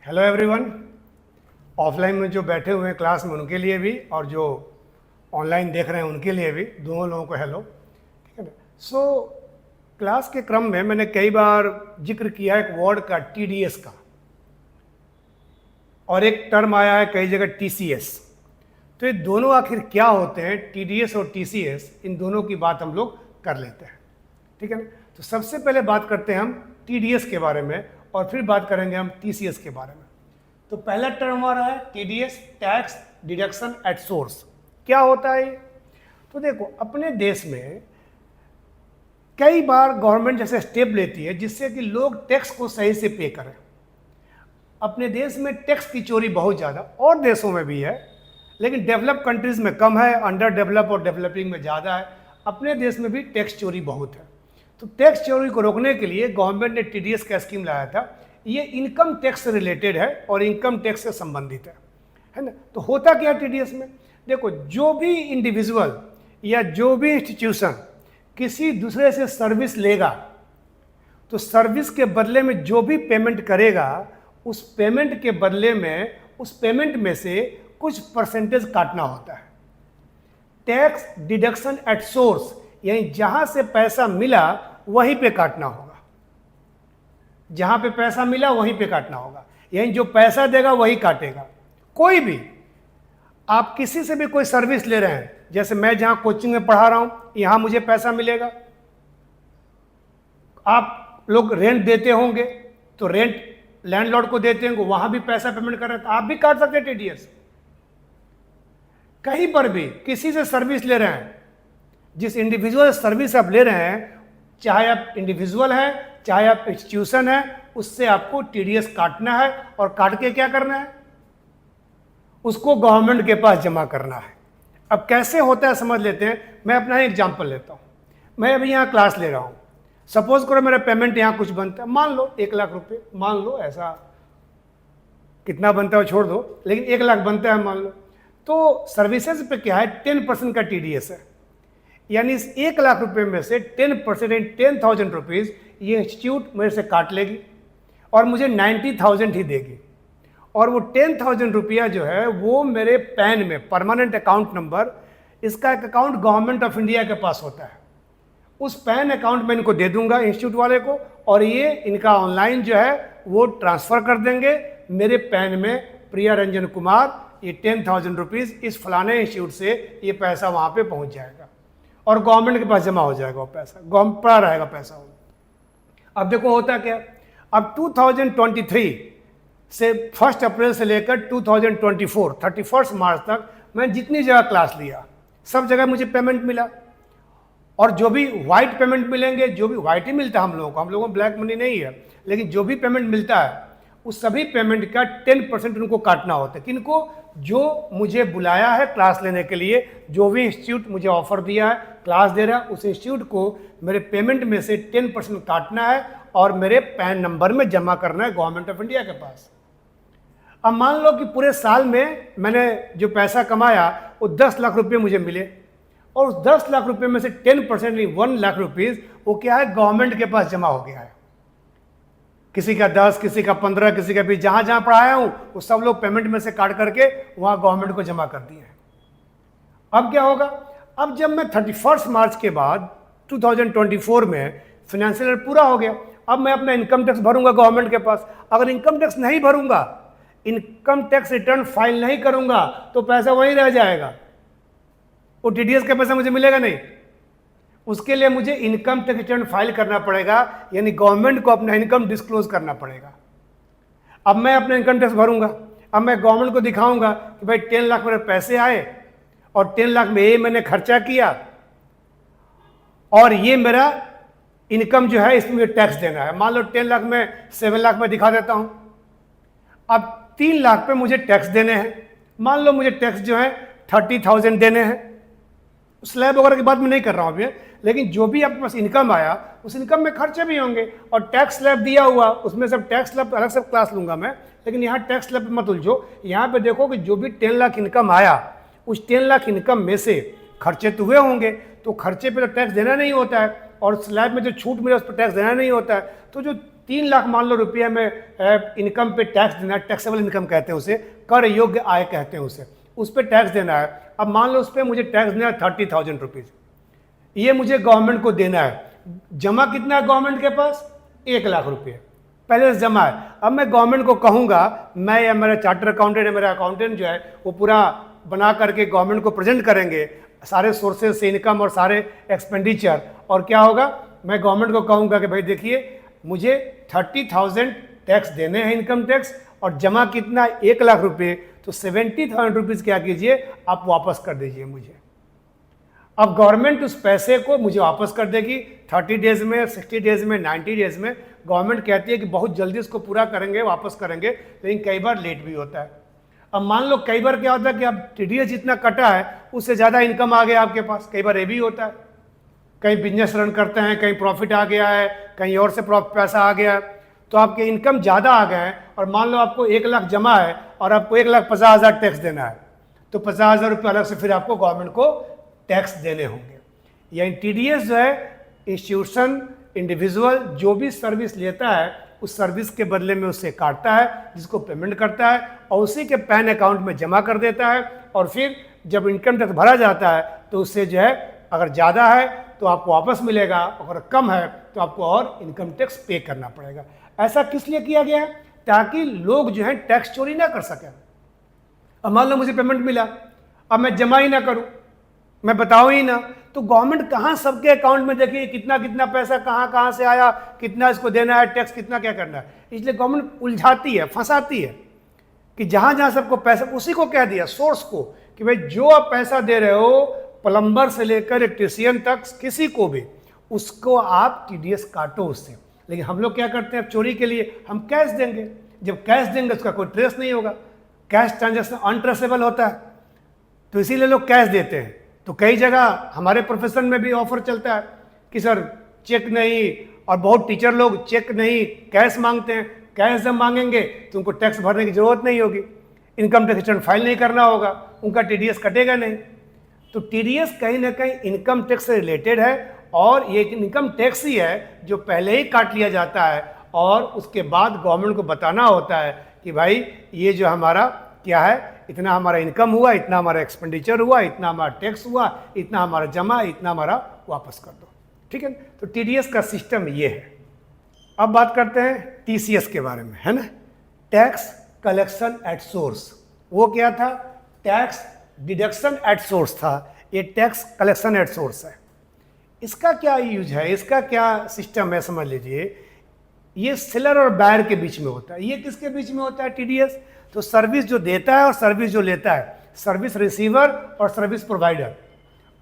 Hello everyone. Offline में जो बैठे हुए हैं क्लास में उनके लिए भी और जो ऑनलाइन देख रहे हैं उनके लिए भी, दोनों लोगों को हेलो। ठीक है ना। क्लास के क्रम में मैंने कई बार जिक्र किया एक वर्ड का, टीडीएस का, और एक टर्म आया है कई जगह टीसीएस। तो ये दोनों आखिर क्या होते हैं, टीडीएस और टीसीएस, इन दोनों की बात हम लोग कर लेते हैं। ठीक है ना। तो सबसे पहले बात करते हैं हम टीडीएस के बारे में और फिर बात करेंगे हम टीसीएस के बारे में। तो पहला टर्म हमारा है TDS, tax deduction at source. क्या होता है? तो देखो, अपने देश में कई बार गवर्नमेंट जैसे स्टेप लेती है जिससे कि लोग टैक्स को सही से पे करें। अपने देश में टैक्स की चोरी बहुत ज़्यादा, और देशों में भी है, लेकिन डेवलप कंट्रीज में कम है, अंडर डेवलप और डेवलपिंग में ज़्यादा है। अपने देश में भी टैक्स चोरी बहुत है। तो टैक्स चोरी को रोकने के लिए गवर्नमेंट ने टीडीएस का स्कीम लाया था। ये इनकम टैक्स से रिलेटेड है और इनकम टैक्स से संबंधित है ना। तो होता क्या है टीडीएस में? देखो, जो भी इंडिविजुअल या जो भी इंस्टीट्यूशन किसी दूसरे से सर्विस लेगा, तो सर्विस के बदले में जो भी पेमेंट करेगा, उस पेमेंट के बदले में उस पेमेंट में से कुछ परसेंटेज काटना होता है। टैक्स डिडक्शन एट सोर्स, यानी जहां से पैसा मिला वहीं पे काटना होगा। जहां पे पैसा मिला वहीं पे काटना होगा, यानी जो पैसा देगा वही काटेगा। कोई भी, आप किसी से भी कोई सर्विस ले रहे हैं, जैसे मैं जहां कोचिंग में पढ़ा रहा हूं, यहां मुझे पैसा मिलेगा। आप लोग रेंट देते होंगे तो रेंट लैंडलॉर्ड को देते होंगे, वहां भी पैसा पेमेंट कर रहे हैं, तो आप भी काट सकते हैं टीडीएस। कहीं पर भी किसी से सर्विस ले रहे हैं, जिस इंडिविजुअल सर्विस आप ले रहे हैं, चाहे आप इंडिविजुअल हैं चाहे आप इंस्टीट्यूशन है, उससे आपको टीडीएस काटना है। और काट के क्या करना है? उसको गवर्नमेंट के पास जमा करना है। अब कैसे होता है समझ लेते हैं। मैं अपना एग्जांपल लेता हूं। मैं अभी यहां क्लास ले रहा हूं। सपोज करो मेरा पेमेंट यहां कुछ बनता है, मान लो 1 लाख रुपए, मान लो, ऐसा कितना बनता है छोड़ दो, लेकिन 1 लाख बनता है मान लो। तो सर्विसेज पे क्या है, 10% का टीडीएस है। यानी इस 1 लाख रुपए में से 10% इन 10,000 रुपीज ये इंस्टीट्यूट मेरे से काट लेगी और मुझे 90,000 ही देगी। और वो 10,000 रुपया जो है वो मेरे पैन में, परमानेंट अकाउंट नंबर, इसका एक अकाउंट गवर्नमेंट ऑफ इंडिया के पास होता है, उस पैन अकाउंट में इनको दे दूंगा इंस्टीट्यूट वाले को, और ये इनका ऑनलाइन जो है वो ट्रांसफर कर देंगे मेरे पैन में, प्रिया रंजन कुमार, ये 10,000 रुपीज इस फलाने इंस्टीट्यूट से ये पैसा वहां पे पहुंच जाएगा और गवर्नमेंट के पास जमा हो जाएगा। वो पैसा गवर्नमेंट पड़ा रहेगा पैसा वो। अब देखो होता क्या, अब 2023 से 1 अप्रैल से लेकर 2024 31 मार्च तक मैं जितनी जगह क्लास लिया, सब जगह मुझे पेमेंट मिला। और जो भी व्हाइट पेमेंट मिलेंगे, जो भी व्हाइट ही मिलता है हम लोगों को ब्लैक मनी नहीं है, लेकिन जो भी पेमेंट मिलता है उस सभी पेमेंट का 10% उनको काटना होता है। किनको? जो मुझे बुलाया है क्लास लेने के लिए, जो भी इंस्टीट्यूट मुझे ऑफर दिया है, क्लास दे रहा है, उस इंस्टीट्यूट को मेरे पेमेंट में से 10% काटना है और मेरे पैन नंबर में जमा करना है गवर्नमेंट ऑफ इंडिया के पास। अब मान लो कि पूरे साल में मैंने जो पैसा कमाया वो 10 लाख रुपये मुझे मिले, और उस 10 लाख रुपये में से 10% नहीं, 1 लाख रुपीज वो क्या है, गवर्नमेंट के पास जमा हो गया है। किसी का 10, किसी का 15, किसी का 20, जहां जहां पढ़ाया हूं वो सब लोग पेमेंट में से काट करके वहां गवर्नमेंट को जमा कर दिए हैं। अब क्या होगा? अब जब मैं 31 मार्च के बाद 2024 में फाइनेंशियल ईयर पूरा हो गया, अब मैं अपना इनकम टैक्स भरूंगा गवर्नमेंट के पास। अगर इनकम टैक्स नहीं भरूंगा, इनकम टैक्स रिटर्न फाइल नहीं करूंगा, तो पैसा वहीं रह जाएगा, वो टीडीएस का पैसा मुझे मिलेगा नहीं। उसके लिए मुझे इनकम टैक्स रिटर्न फाइल करना पड़ेगा, यानी गवर्नमेंट को अपना इनकम डिस्क्लोज करना पड़ेगा। अब मैं अपना इनकम टैक्स भरूंगा, अब मैं गवर्नमेंट को दिखाऊंगा कि भाई 10 लाख मेरे पैसे आए और 10 लाख में ये मैंने खर्चा किया और ये मेरा इनकम जो है इसमें टैक्स देना है। मान लो 10 लाख में 7 लाख में दिखा देता हूं, अब 3 लाख पे मुझे टैक्स देने हैं। मान लो मुझे टैक्स जो है 30,000 देने हैं। स्लैब वगैरह की बात मैं नहीं कर रहा हूं अभी, लेकिन जो भी आपके पास इनकम आया उस इनकम में खर्चे भी होंगे, और टैक्स स्लैब दिया हुआ, उसमें सब टैक्स स्लैब अलग से क्लास लूंगा मैं, लेकिन यहाँ टैक्स स्लैब पे मत उलझो। यहाँ पे देखो कि जो भी 10 लाख इनकम आया, उस 10 लाख इनकम में से खर्चे तो हुए होंगे, तो खर्चे पे तो टैक्स देना नहीं होता है, और स्लैब में जो छूट मिला उस पर टैक्स देना नहीं होता है। तो जो 3 लाख मान लो रुपये में इनकम पे टैक्स देना है, टैक्सेबल इनकम कहते हैं उसे, कर योग्य आय कहते हैं उसे, उस पर टैक्स देना है। अब मान लो उस पर मुझे टैक्स देना है 30,000 रुपीज़, ये मुझे गवर्नमेंट को देना है। जमा कितना है गवर्नमेंट के पास? 1 लाख रुपये पहले से जमा है। अब मैं गवर्नमेंट को कहूँगा, मैं या मेरा चार्टर अकाउंटेंट या मेरा अकाउंटेंट जो है वो पूरा बना करके गवर्नमेंट को प्रेजेंट करेंगे, सारे सोर्सेज से इनकम और सारे एक्सपेंडिचर, और क्या होगा, मैं गवर्नमेंट को कहूँगा कि भाई देखिए मुझे 30,000 टैक्स देने हैं, इनकम टैक्स, और जमा कितना 1 लाख रुपये, तो 70,000 रुपीज़ क्या कीजिए आप वापस कर दीजिए मुझे। अब गवर्नमेंट उस पैसे को मुझे वापस कर देगी 30 डेज में, 60 डेज में, 90 डेज में। गवर्नमेंट कहती है कि बहुत जल्दी इसको पूरा करेंगे, वापस करेंगे, लेकिन कई बार लेट भी होता है। अब मान लो कई बार क्या होता है कि अब टीडीएस जितना कटा है उससे ज़्यादा इनकम आ गया आपके पास, कई बार ये भी होता है। कहीं बिजनेस रन करते हैं, कहीं प्रॉफिट आ गया है, कहीं और से पैसा आ गया है, तो आपके इनकम ज़्यादा आ गए हैं, और मान लो आपको 1 लाख जमा है और आपको 1,50,000 टैक्स देना है, तो 50,000 रुपये अलग से फिर आपको गवर्नमेंट को टैक्स देने होंगे। यानी टीडीएस जो है इंस्टीट्यूशन, इंडिविजुअल जो भी सर्विस लेता है उस सर्विस के बदले में उससे काटता है, जिसको पेमेंट करता है और उसी के पैन अकाउंट में जमा कर देता है, और फिर जब इनकम टैक्स भरा जाता है तो उससे जो है अगर ज़्यादा है तो आपको वापस मिलेगा, अगर कम है तो आपको और इनकम टैक्स पे करना पड़ेगा। ऐसा किस लिए किया गया है? ताकि लोग जो है टैक्स चोरी ना कर सकें। अब मान लो मुझे पेमेंट मिला, अब मैं जमा ही ना करूं, मैं बताऊं ही ना, तो गवर्नमेंट कहाँ सबके अकाउंट में देखिए कितना कितना पैसा कहाँ से आया, कितना इसको देना है टैक्स, कितना क्या करना है। इसलिए गवर्नमेंट उलझाती है, फंसाती है कि जहाँ जहाँ सबको पैसा, उसी को कह दिया सोर्स को कि भाई जो आप पैसा दे रहे हो प्लम्बर से लेकर इलेक्ट्रीशियन तक किसी को भी, उसको आप टीडीएस काटो उससे। लेकिन हम लोग क्या करते हैं चोरी के लिए, हम कैश देंगे, जब कैश देंगे उसका कोई ट्रेस नहीं होगा, कैश ट्रांजैक्शन अनट्रेसेबल होता है, तो इसीलिए लोग कैश देते हैं। तो कई जगह हमारे प्रोफेशन में भी ऑफर चलता है कि सर चेक नहीं, और बहुत टीचर लोग चेक नहीं कैश मांगते हैं। कैश जब मांगेंगे तो उनको टैक्स भरने की जरूरत नहीं होगी, इनकम टैक्स रिटर्न फाइल नहीं करना होगा, उनका टीडीएस कटेगा नहीं। तो टीडीएस कहीं ना कहीं इनकम टैक्स से रिलेटेड है, और ये इनकम टैक्स ही है जो पहले ही काट लिया जाता है, और उसके बाद गवर्नमेंट को बताना होता है कि भाई ये जो हमारा क्या है, इतना हमारा इनकम हुआ, इतना हमारा एक्सपेंडिचर हुआ, इतना हमारा टैक्स हुआ, इतना हमारा जमा, इतना हमारा वापस कर दो। ठीक है, तो टीडीएस का सिस्टम ये है। अब बात करते हैं टीसीएस के बारे में, है ना, टैक्स कलेक्शन एट सोर्स। वो क्या था? टैक्स डिडक्शन एट सोर्स था, ये टैक्स कलेक्शन एट सोर्स है। इसका क्या यूज है, इसका क्या सिस्टम है, समझ लीजिए। ये सेलर और बायर के बीच में होता है। ये किसके बीच में होता है टीडीएस? तो सर्विस जो देता है और सर्विस जो लेता है, सर्विस रिसीवर और सर्विस प्रोवाइडर।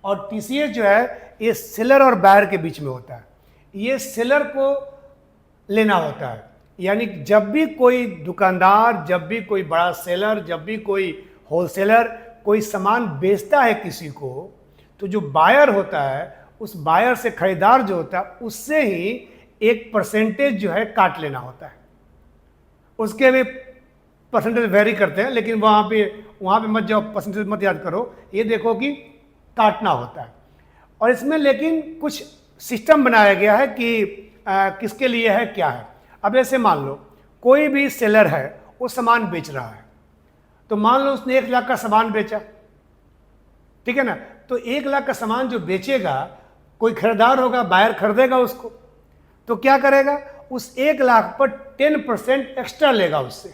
और टीसीएस जो है ये सेलर और बायर के बीच में होता है। ये सेलर को लेना होता है, यानी जब भी कोई दुकानदार, जब भी कोई बड़ा सेलर, जब भी कोई होलसेलर कोई सामान बेचता है किसी को, तो जो बायर होता है उस बायर से, खरीदार जो होता है उससे ही एक परसेंटेज जो है काट लेना होता है। उसके भी परसेंटेज वेरी करते हैं, लेकिन वहाँ पे मत जाओ, परसेंटेज मत याद करो, ये देखो कि काटना होता है। और इसमें लेकिन कुछ सिस्टम बनाया गया है कि किसके लिए है, क्या है। अब ऐसे मान लो कोई भी सेलर है, वो सामान बेच रहा है, तो मान लो उसने 1 लाख का सामान बेचा, ठीक है ना, तो 1 लाख का सामान जो बेचेगा, कोई खरीदार होगा, बायर खरीदेगा उसको, तो क्या करेगा, उस 1 लाख पर 10% एक्स्ट्रा लेगा उससे।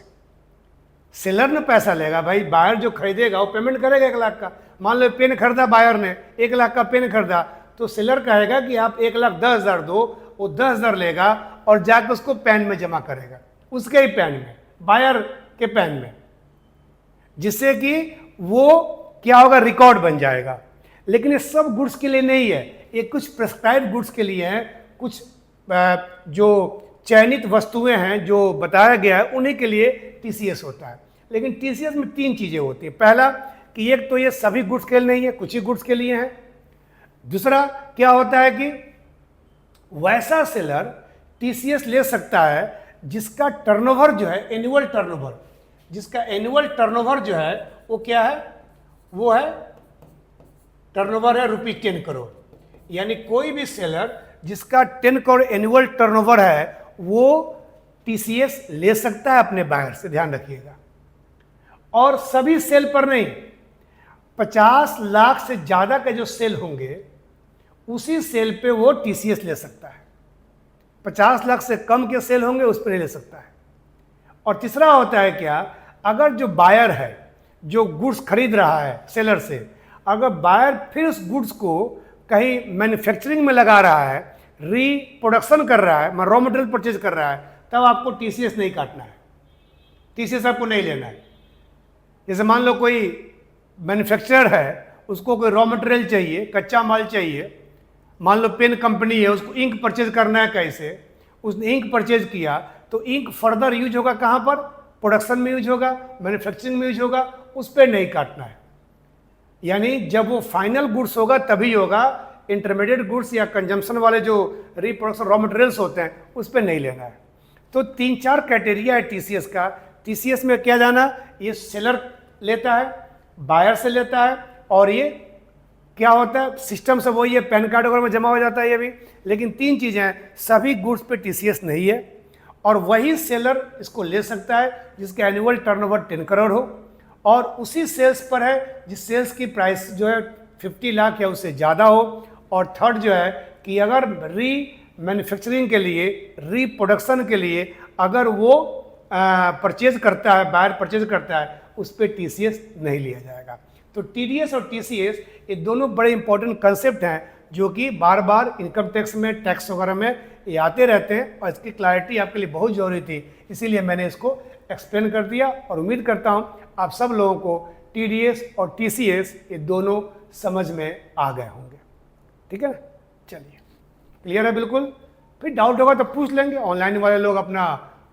सेलर ने पैसा लेगा, भाई बायर जो खरीदेगा वो पेमेंट करेगा 1 लाख का। मान लो पेन खरीदा बायर ने, 1 लाख का पेन खरीदा, तो सेलर कहेगा कि आप 1,10,000 दो, वो 10,000 लेगा और जाकर उसको पैन में जमा करेगा, उसके ही पैन में, बायर के पैन में, जिससे कि वो क्या होगा, रिकॉर्ड बन जाएगा। लेकिन ये सब गुड्स के लिए नहीं है, ये कुछ प्रेस्क्राइब्ड गुड्स के लिए हैं, कुछ जो चयनित वस्तुएं हैं जो बताया गया है उन्हीं के लिए टीसीएस होता है। लेकिन टीसीएस में 3 चीज़ें होती हैं। पहला कि एक तो ये सभी गुड्स के लिए नहीं है, कुछ ही गुड्स के लिए हैं। दूसरा क्या होता है कि वैसा सेलर टीसीएस ले सकता है जिसका टर्नओवर जो है, एनुअल टर्नओवर, जिसका एनुअल टर्नओवर जो है वो क्या है, वो है टर्नओवर है ₹10 करोड़। यानी कोई भी सेलर जिसका 10 करोड़ एनुअल टर्नओवर है, वो टीसीएस ले सकता है अपने बायर से, ध्यान रखिएगा। और सभी सेल पर नहीं, 50 लाख से ज़्यादा के जो सेल होंगे उसी सेल पे वो टीसीएस ले सकता है। 50 लाख से कम के सेल होंगे उस पर नहीं ले सकता है। और तीसरा होता है क्या, अगर जो बायर है जो गुड्स खरीद रहा है सेलर से, अगर बायर फिर उस गुड्स को कहीं मैन्युफैक्चरिंग में लगा रहा है, रीप्रोडक्शन कर रहा है, रॉ मटेरियल परचेज कर रहा है, तब आपको टीसीएस नहीं काटना है, टीसीएस आपको नहीं लेना है। जैसे मान लो कोई मैन्युफैक्चरर है, उसको कोई रॉ मटेरियल चाहिए, कच्चा माल चाहिए, मान लो पेन कंपनी है, उसको इंक परचेज करना है, कैसे उसने इंक परचेज किया तो इंक फर्दर यूज होगा कहाँ पर, प्रोडक्शन में यूज होगा, मैन्युफैक्चरिंग में यूज होगा, उस पर नहीं काटना है। यानी जब वो फाइनल गुड्स होगा तभी होगा, इंटरमीडिएट गुड्स या कंजम्पशन वाले जो रिप्रोडक्शन रॉ मटेरियल्स होते हैं उस पर नहीं लेना है। तो 3-4 क्राइटेरिया है टीसीएस का। टीसीएस में क्या जाना, ये सेलर लेता है, बायर से लेता है, और ये क्या होता है सिस्टम से वो ये पैन कार्ड वगैरह में जमा हो जाता है ये भी। लेकिन 3 चीज़ें हैं, सभी गुड्स पे टीसीएस नहीं है, और वही सेलर इसको ले सकता है जिसका एनुअल टर्नओवर 10 करोड़ हो, और उसी सेल्स पर है जिस सेल्स की प्राइस जो है 50 लाख या उससे ज़्यादा हो। और थर्ड जो है कि अगर री मैन्युफैक्चरिंग के लिए, रीप्रोडक्शन के लिए अगर वो परचेज करता है, बायर परचेज करता है, उस पर टीसीएस नहीं लिया जाएगा। तो टीडीएस और टीसीएस ये दोनों बड़े इंपॉर्टेंट कंसेप्ट हैं जो कि बार बार इनकम टैक्स में, टैक्स वगैरह में ये आते रहते हैं, और इसकी क्लैरिटी आपके लिए बहुत ज़रूरी थी, इसीलिए मैंने इसको एक्सप्लेन कर दिया। और उम्मीद करता हूँ आप सब लोगों को टीडीएस और टीसीएस ये दोनों समझ में आ गए होंगे। ठीक है ना, चलिए क्लियर है बिल्कुल। फिर डाउट होगा तो पूछ लेंगे, ऑनलाइन वाले लोग अपना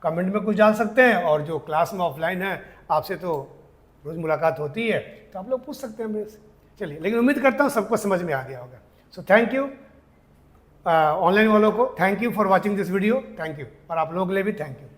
कमेंट में कुछ डाल सकते हैं, और जो क्लास में ऑफलाइन है आपसे तो रोज़ मुलाकात होती है, तो आप लोग पूछ सकते हैं मेरे से। चलिए, लेकिन उम्मीद करता हूँ सबको समझ में आ गया होगा। सो थैंक यू ऑनलाइन वालों को, thank you for watching this video, thank you, और आप लोगों के लिए भी थैंक यू।